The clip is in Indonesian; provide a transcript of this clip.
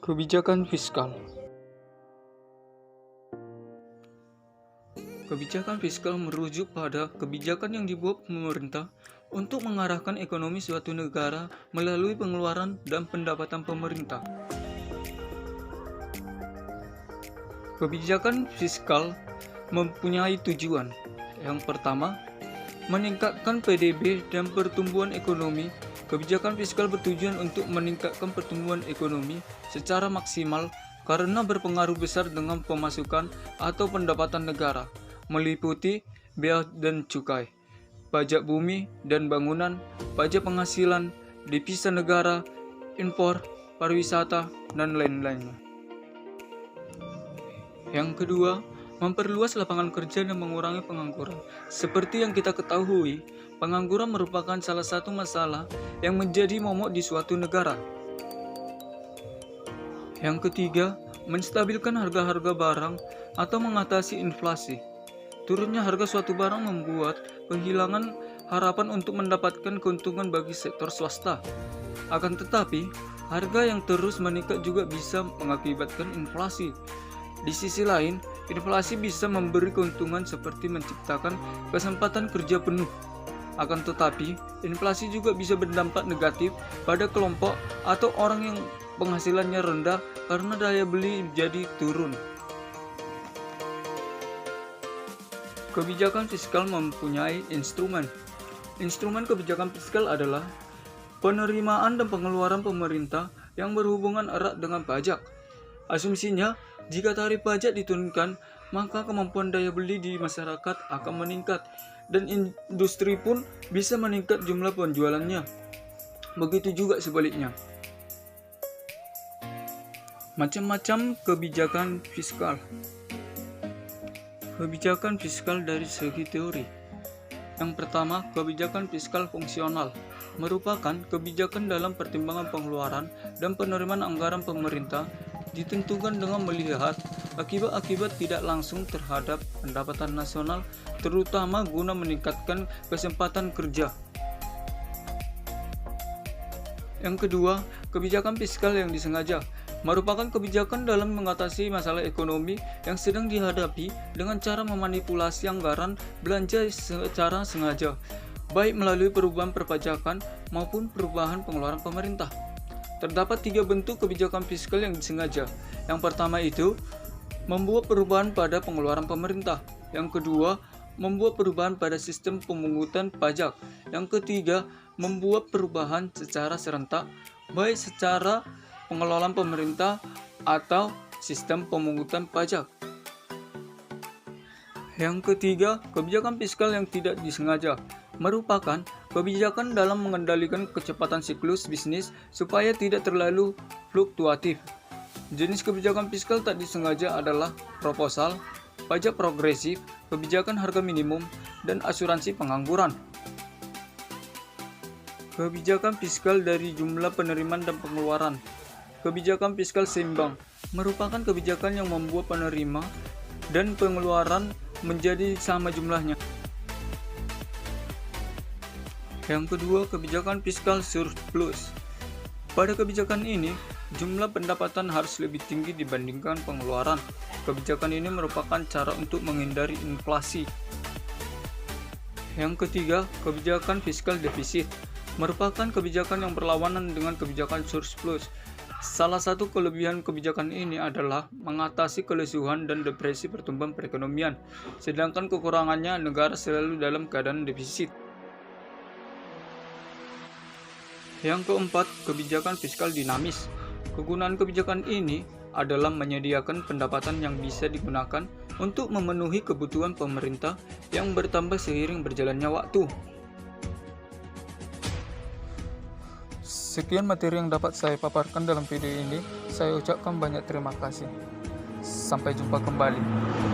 Kebijakan fiskal. Kebijakan fiskal merujuk pada kebijakan yang dibuat pemerintah untuk mengarahkan ekonomi suatu negara melalui pengeluaran dan pendapatan pemerintah. Kebijakan fiskal mempunyai tujuan. Yang pertama, meningkatkan PDB dan pertumbuhan ekonomi. Kebijakan fiskal bertujuan untuk meningkatkan pertumbuhan ekonomi secara maksimal karena berpengaruh besar dengan pemasukan atau pendapatan negara, meliputi bea dan cukai, pajak bumi dan bangunan, pajak penghasilan, devisa negara, impor, pariwisata, dan lain-lainnya. Yang kedua, memperluas lapangan kerja dan mengurangi pengangguran. Seperti yang kita ketahui, pengangguran merupakan salah satu masalah yang menjadi momok di suatu negara. Yang ketiga, menstabilkan harga-harga barang atau mengatasi inflasi. Turunnya harga suatu barang membuat kehilangan harapan untuk mendapatkan keuntungan bagi sektor swasta. Akan tetapi, harga yang terus meningkat juga bisa mengakibatkan inflasi. Di sisi lain, inflasi bisa memberi keuntungan seperti menciptakan kesempatan kerja penuh. Akan tetapi, inflasi juga bisa berdampak negatif pada kelompok atau orang yang penghasilannya rendah karena daya beli jadi turun. Kebijakan fiskal mempunyai instrumen. Instrumen kebijakan fiskal adalah penerimaan dan pengeluaran pemerintah yang berhubungan erat dengan pajak. Asumsinya, jika tarif pajak diturunkan, maka kemampuan daya beli di masyarakat akan meningkat dan industri pun bisa meningkat jumlah penjualannya. Begitu juga sebaliknya. Macam-macam kebijakan fiskal. Kebijakan fiskal dari segi teori. Yang pertama, kebijakan fiskal fungsional merupakan kebijakan dalam pertimbangan pengeluaran dan penerimaan anggaran pemerintah ditentukan dengan melihat akibat-akibat tidak langsung terhadap pendapatan nasional, terutama guna meningkatkan kesempatan kerja. Yang kedua, kebijakan fiskal yang disengaja merupakan kebijakan dalam mengatasi masalah ekonomi yang sedang dihadapi dengan cara memanipulasi anggaran belanja secara sengaja, baik melalui perubahan perpajakan maupun perubahan pengeluaran pemerintah. Terdapat 3 bentuk kebijakan fiskal yang disengaja. Yang pertama itu, membuat perubahan pada pengeluaran pemerintah. Yang kedua, membuat perubahan pada sistem pemungutan pajak. Yang ketiga, membuat perubahan secara serentak, baik secara pengelolaan pemerintah atau sistem pemungutan pajak. Yang ketiga, kebijakan fiskal yang tidak disengaja merupakan kebijakan dalam mengendalikan kecepatan siklus bisnis supaya tidak terlalu fluktuatif. Jenis kebijakan fiskal tak disengaja adalah proposal, pajak progresif, kebijakan harga minimum, dan asuransi pengangguran. Kebijakan fiskal dari jumlah penerimaan dan pengeluaran. Kebijakan fiskal seimbang merupakan kebijakan yang membuat penerima dan pengeluaran menjadi sama jumlahnya. Yang kedua, kebijakan fiskal surplus. Pada kebijakan ini, jumlah pendapatan harus lebih tinggi dibandingkan pengeluaran. Kebijakan ini merupakan cara untuk menghindari inflasi. Yang ketiga, kebijakan fiskal defisit merupakan kebijakan yang berlawanan dengan kebijakan surplus. Salah satu kelebihan kebijakan ini adalah mengatasi kelesuan dan depresi pertumbuhan perekonomian, sedangkan kekurangannya negara selalu dalam keadaan defisit. Yang keempat, kebijakan fiskal dinamis. Kegunaan kebijakan ini adalah menyediakan pendapatan yang bisa digunakan untuk memenuhi kebutuhan pemerintah yang bertambah seiring berjalannya waktu. Sekian materi yang dapat saya paparkan dalam video ini. Saya ucapkan banyak terima kasih. Sampai jumpa kembali.